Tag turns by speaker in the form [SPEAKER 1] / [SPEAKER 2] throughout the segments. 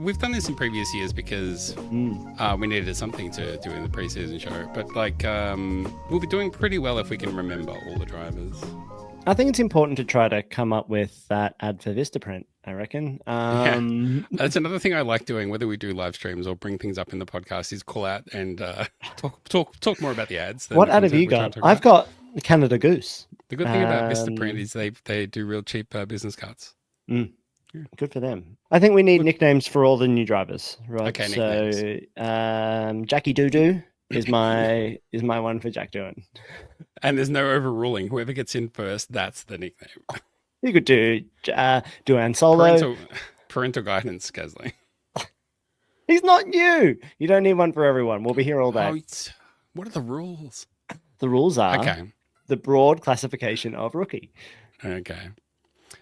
[SPEAKER 1] we've done this in previous years because we needed something to do in the preseason show. But we'll be doing pretty well if we can remember all the drivers.
[SPEAKER 2] I think it's important to try to come up with that ad for Vistaprint, I reckon.
[SPEAKER 1] Yeah. That's another thing I like doing, whether we do live streams or bring things up in the podcast, is call out and talk more about the ads.
[SPEAKER 2] What ad have you got? I've got Canada Goose.
[SPEAKER 1] The good thing about Vistaprint is they do real cheap business cards.
[SPEAKER 2] Yeah. Good for them. I think we need nicknames for all the new drivers, right?
[SPEAKER 1] Okay,
[SPEAKER 2] so Jackie Doo is my one for Jack Doohan.
[SPEAKER 1] And there's no overruling. Whoever gets in first, that's the nickname.
[SPEAKER 2] You could do Doohan Solo.
[SPEAKER 1] Parental guidance, Gasly.
[SPEAKER 2] He's not new. You don't need one for everyone. We'll be here all day.
[SPEAKER 1] What are the rules?
[SPEAKER 2] The rules are the broad classification of rookie.
[SPEAKER 1] Okay.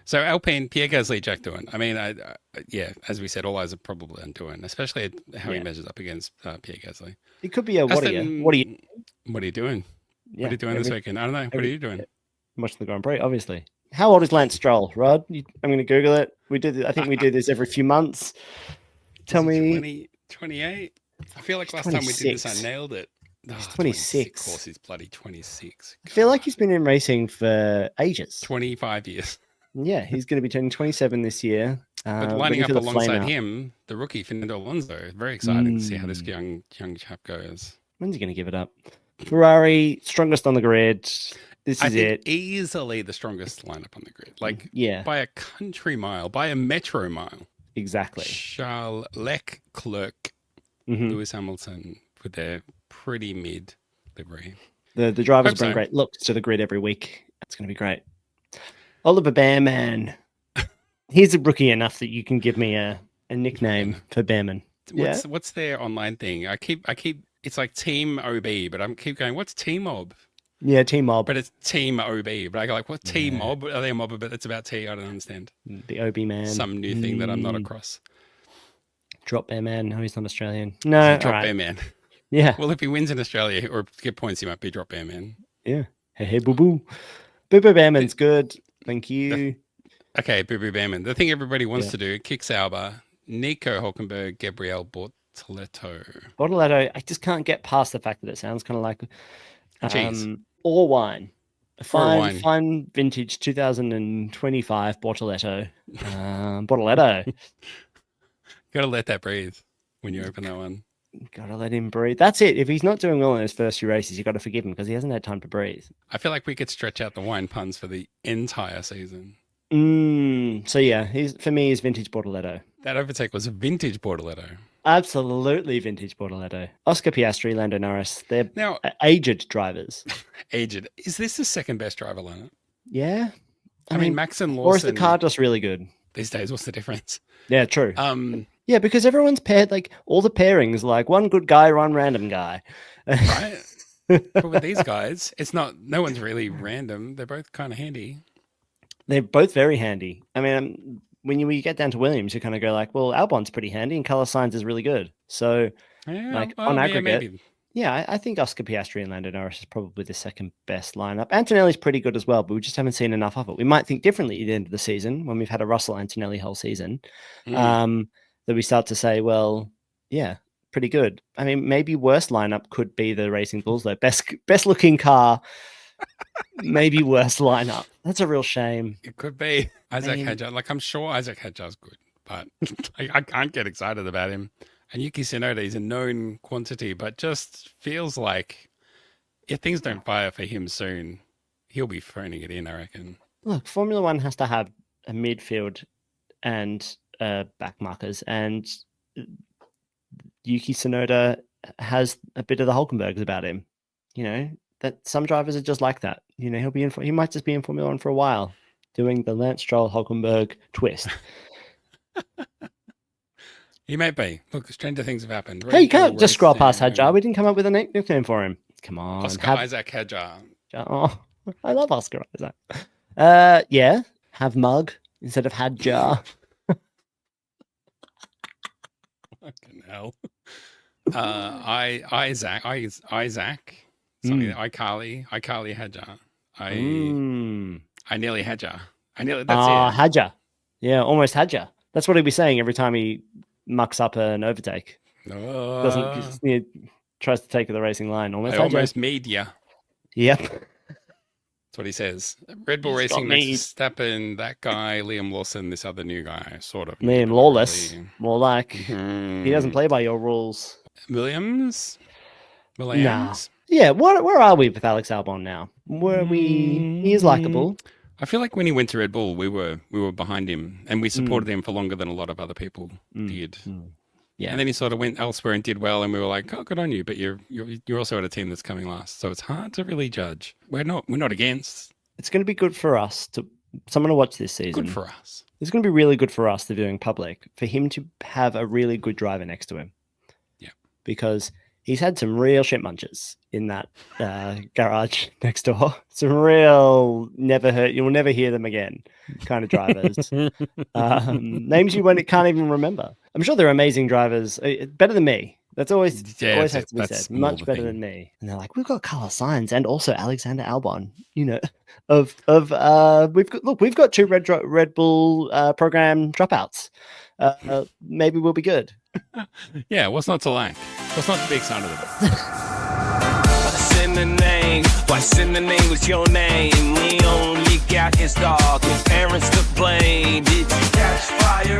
[SPEAKER 1] So Alpine, Pierre Gasly, Jack Doohan. I mean, as we said, all eyes are probably on Doohan, especially how he measures up against Pierre Gasly.
[SPEAKER 2] It could be what are you doing?
[SPEAKER 1] Yeah. What are you doing this weekend? I don't know. What are you doing?
[SPEAKER 2] Watching the Grand Prix, obviously. How old is Lance Stroll, Rod? I'm going to Google it. I think we do this every few months. Tell me.
[SPEAKER 1] 28? I feel like last time we did this, I nailed it.
[SPEAKER 2] He's 26.
[SPEAKER 1] Of course, he's bloody 26.
[SPEAKER 2] I feel like he's been in racing for ages.
[SPEAKER 1] 25 years.
[SPEAKER 2] Yeah, he's going to be turning 27 this year.
[SPEAKER 1] But lining up alongside him, the rookie Fernando Alonso. Very exciting to see how this young chap goes.
[SPEAKER 2] When's he going to give it up? Ferrari, strongest on the grid. This is it.
[SPEAKER 1] Easily the strongest lineup on the grid. By a country mile, by a metro mile.
[SPEAKER 2] Exactly.
[SPEAKER 1] Charles Leclerc, Lewis Hamilton with their pretty mid livery.
[SPEAKER 2] The drivers bring great looks to the grid every week. That's going to be great. Oliver Bearman. He's a rookie enough that you can give me a nickname for Bearman.
[SPEAKER 1] What's their online thing? I keep. It's like Team OB, but I keep going, what's Team Mob?
[SPEAKER 2] Yeah, Team Mob.
[SPEAKER 1] But it's Team OB. But I go like, what Team Mob? Are they a mob? But it's about T. I don't understand.
[SPEAKER 2] The OB man.
[SPEAKER 1] Some new thing that I'm not across.
[SPEAKER 2] Drop Bearman. No, he's not Australian. No,
[SPEAKER 1] Drop Bearman.
[SPEAKER 2] Yeah.
[SPEAKER 1] Well, if he wins in Australia or get points, he might be Drop Bearman.
[SPEAKER 2] Yeah. Hey, boo boo. Boo boo Bearman's good. Thank you.
[SPEAKER 1] Okay, Boo Boo Bearman. The thing everybody wants to do, Kick Sauber, Nico Hulkenberg, Gabriel Bortoletto. I just can't get past the fact that it sounds kind of like or wine. Fine vintage 2025 Bortoletto. Bortoletto. Gotta let that breathe when you open that one.
[SPEAKER 2] Gotta let him breathe. That's it. If he's not doing well in his first few races, you got to forgive him because he hasn't had time to breathe.
[SPEAKER 1] I feel like we could stretch out the wine puns for the entire season.
[SPEAKER 2] So yeah, for me, he's vintage Bortoletto.
[SPEAKER 1] That overtake was a vintage Bortoletto.
[SPEAKER 2] Absolutely vintage Bortoletto. Oscar Piastri, Lando Norris. They're now aged drivers.
[SPEAKER 1] Aged. Is this the second best driver lineup?
[SPEAKER 2] Yeah.
[SPEAKER 1] I mean, Max and Lawson.
[SPEAKER 2] Or is the car just really good?
[SPEAKER 1] These days, what's the difference?
[SPEAKER 2] Yeah, true. Yeah, because everyone's paired, like all the pairings, like one good guy, one random guy.
[SPEAKER 1] Right. But with these guys, no one's really random. They're both kind of handy.
[SPEAKER 2] They're both very handy. I mean, when you get down to Williams, you kind of go like, well, Albon's pretty handy and Carlos Sainz is really good. So, on aggregate, I think Oscar Piastri and Lando Norris is probably the second best lineup. Antonelli's pretty good as well, but we just haven't seen enough of it. We might think differently at the end of the season when we've had a Russell Antonelli whole season, that we start to say, well, yeah, pretty good. I mean, maybe worst lineup could be the Racing Bulls, though. Best looking car. Maybe worst lineup. That's a real shame.
[SPEAKER 1] It could be Isaac Hadjar. Like, I'm sure Isaac Hadjar's good, but I can't get excited about him. And Yuki Tsunoda is a known quantity, but just feels like if things don't fire for him soon, he'll be phoning it in, I reckon.
[SPEAKER 2] Look, Formula One has to have a midfield and back markers, and Yuki Tsunoda has a bit of the Hulkenbergs about him. You know, that some drivers are just like that. You know, he might just be in Formula One for a while, doing the Lance Stroll Hulkenberg twist.
[SPEAKER 1] He might be. Look, stranger things have happened.
[SPEAKER 2] Hey, you can't just scroll past Hadjar. We didn't come up with a nickname for him. Come on,
[SPEAKER 1] Oscar Isaac Hadjar.
[SPEAKER 2] Oh, I love Oscar Isaac. Yeah, have Mug instead of Hadjar.
[SPEAKER 1] Fucking hell. Isaac. Something. iCarly Hadjar. I nearly Hadjar. That's it.
[SPEAKER 2] Hadjar. Yeah, almost Hadjar. That's what he'd be saying every time he mucks up an overtake. Doesn't tries to take the racing line.
[SPEAKER 1] Almost made ya.
[SPEAKER 2] Yep.
[SPEAKER 1] That's what he says. Red Bull Racing, Max Verstappen, that guy, Liam Lawson, this other new guy, sort of.
[SPEAKER 2] Liam Lawless, really. More like. He doesn't play by your rules.
[SPEAKER 1] Williams?
[SPEAKER 2] Nah. Yeah, where are we with Alex Albon now? He is likable.
[SPEAKER 1] I feel like when he went to Red Bull, we were behind him, and we supported him for longer than a lot of other people did. Yeah, and then he sort of went elsewhere and did well, and we were like, "Oh, good on you!" But you're also at a team that's coming last, so it's hard to really judge. We're not against.
[SPEAKER 2] It's going to be good for us to someone to watch this season.
[SPEAKER 1] Good for us.
[SPEAKER 2] It's going to be really good for us, the viewing public, for him to have a really good driver next to him.
[SPEAKER 1] Yeah,
[SPEAKER 2] because he's had some real shit munchers in that garage next door. Some real you'll never hear them again kind of drivers. Names you can't even remember. I'm sure they're amazing drivers, better than me. That's always has to be said. Much better than me. And they're like, we've got Carlos Sainz and also Alexander Albon. We've got 2 Red Bull program dropouts. Maybe we'll be good.
[SPEAKER 1] Yeah, what's not to like? What's not to be excited about?
[SPEAKER 3] What's in the name was your name? The only got is dog, his parents to blame. Did you catch fire